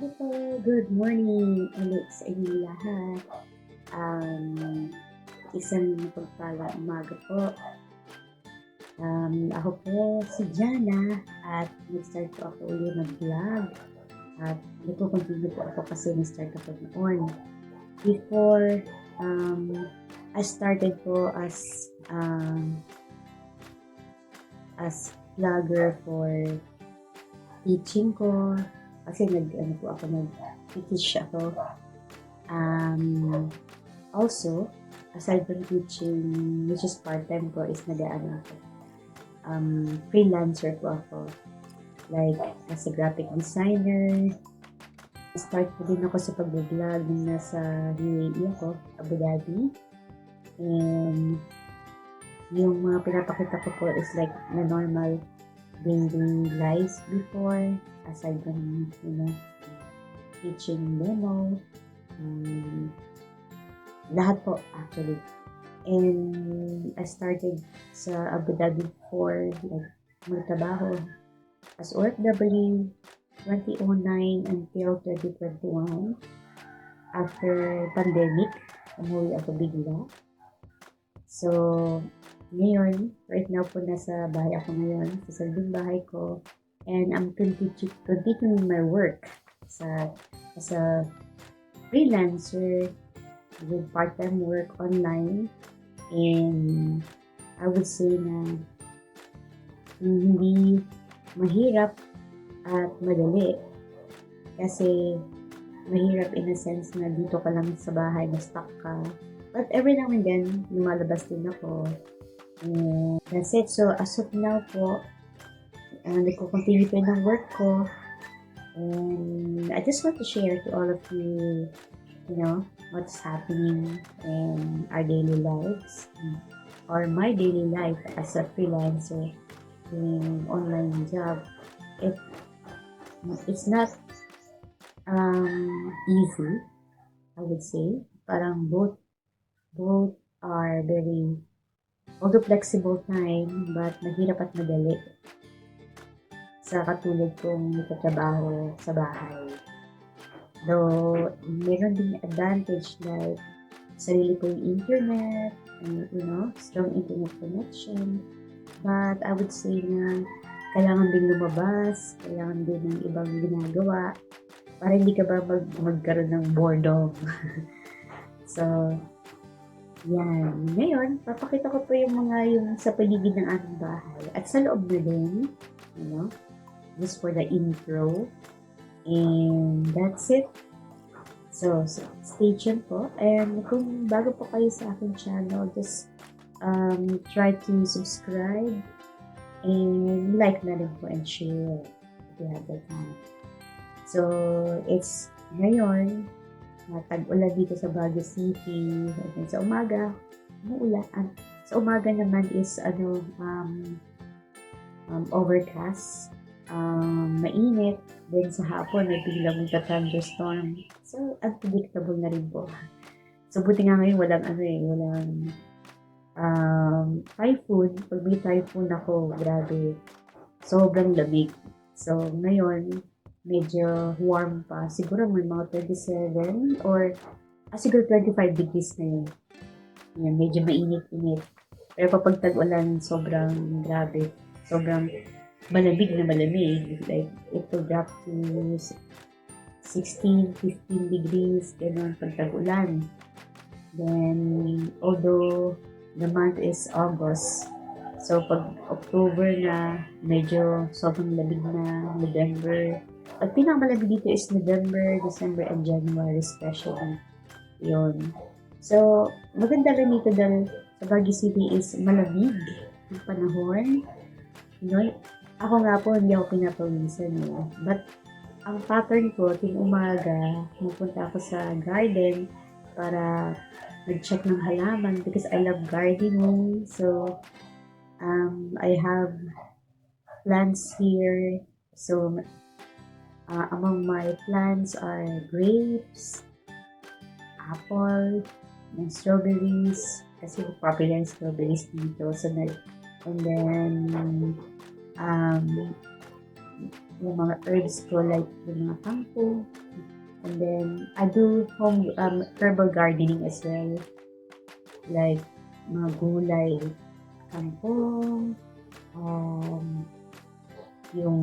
Hello po, good morning ulit sa inyong lahat. Um, Isang mapagpalang umaga po. Ako po si Jana at nag-start po ako ulit mag-vlog. At nagko-continue po ako kasi nag-start ako noon. Before, I started po as vlogger for teaching ko. Kasi nag-teach ako. Also, aside from teaching, which is part-time ko, is freelancer po ako. Like, as a graphic designer. Start po din ako sa pag-vlog nung nasa UAE ako, Abu Dhabi. And yung mga pinapakita ko po is like na normal daily lives before, aside from, teaching demo, lahat po actually. And I started sa Abu Dhabi for like magtrabaho as OFW 2009 until 2021. After pandemic, umuwi ako bigla. So, ngayon, right now po nasa bahay ako ngayon, sa sariling bahay ko. And I'm continuing my work as a freelancer with part-time work online. And I would say na hindi mahirap at madali. Kasi mahirap in a sense na dito ka lang sa bahay, na stuck ka. But every now and then, lumalabas din ako. And that's it. So, as of now po, nagko-continue pa ng work ko. And I just want to share to all of you, what's happening in our daily lives or my daily life as a freelancer in online job. It's not easy, I would say. Parang both are very, although flexible time, but mahirap at madali sa katulad kong nagtatrabaho sa bahay. Though, meron din advantage like sarili ko yung internet, and, strong internet connection. But I would say na kailangan din lumabas, kailangan din ng ibang ginagawa para hindi ka ba magkaroon ng boredom. So, yan. Ngayon, papakita ko po yung sa paligid ng aking bahay. At sa loob na din, just for the intro. And that's it. So stay tuned po. And kung bago po kayo sa aking channel, just try to subscribe and like na rin po and share if you have the time. So, it's ngayon, tag-ulan dito sa Baguio City. And sa umaga, umuulan. Sa umaga naman is overcast. Mainit. Then sa hapon, may biglang thunderstorm. So, unpredictable na rin po. So, buti nga ngayon walang typhoon. Pag may typhoon ako, grabe, sobrang lamig. So, ngayon, medyo warm pa. Siguro may mga 27 or siguro 25 degrees na yun. Yan, medyo mainit-init. Pero kapag tag-ulan, sobrang grabe. Sobrang malamig na malamig. Like, it will drop to 16, 15 degrees, gano'n pag tag-ulan. Then, although the month is August, so pag October na, medyo sobrang lamig na. November. At pinakamalamig dito is November, December, and January especially. Yun. So, maganda rin dito dahil sa Baguio City is malamig ang panahon. Ako nga po, hindi ako pinapawisan. But, ang pattern ko, ting umaga, pupunta ako sa garden para mag-check ng halaman because I love gardening. So, I have plants here. So, among my plants are grapes, apple, and strawberries. Kasi popular yung strawberries dito. So, and then, yung mga herbs ko like yung mga kampo. And then, I do home herbal gardening as well. Like, mga gulay, kangkong, yung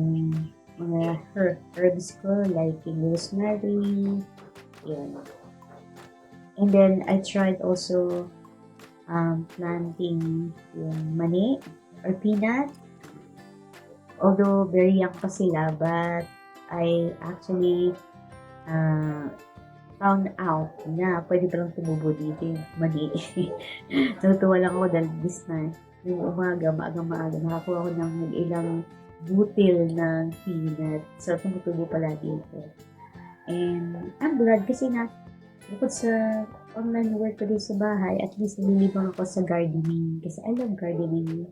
mga herbs ko, like yung rosemary, yun. And then, I tried also planting yung mani or peanut. Although very young pa sila, but I actually found out na pwede palang tumubo dito yung mani. Natutuwa lang ako dahil this na yung umaga, maaga, nakakuha ko ng ilang butil ng peanut. So, tumutubo pala dito. And I'm glad kasi na bukod sa online work ko dito sa bahay, at least nililibang ako sa gardening. Kasi I love gardening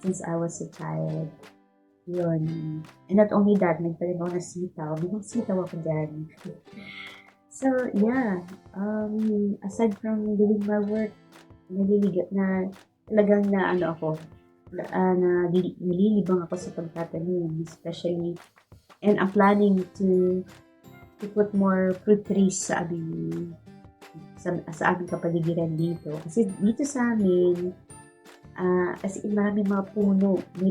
since I was a child. Yun. And not only that, nagtanim ako ng sitaw. Bigong sitaw ako dyan. So, yeah. Aside from doing my work, talagang na ano ako, nalilibang ako sa pagtatanim, especially, and I'm planning to put more fruit trees sa aming kapaligiran dito. Kasi dito sa amin, as in marami mga puno, may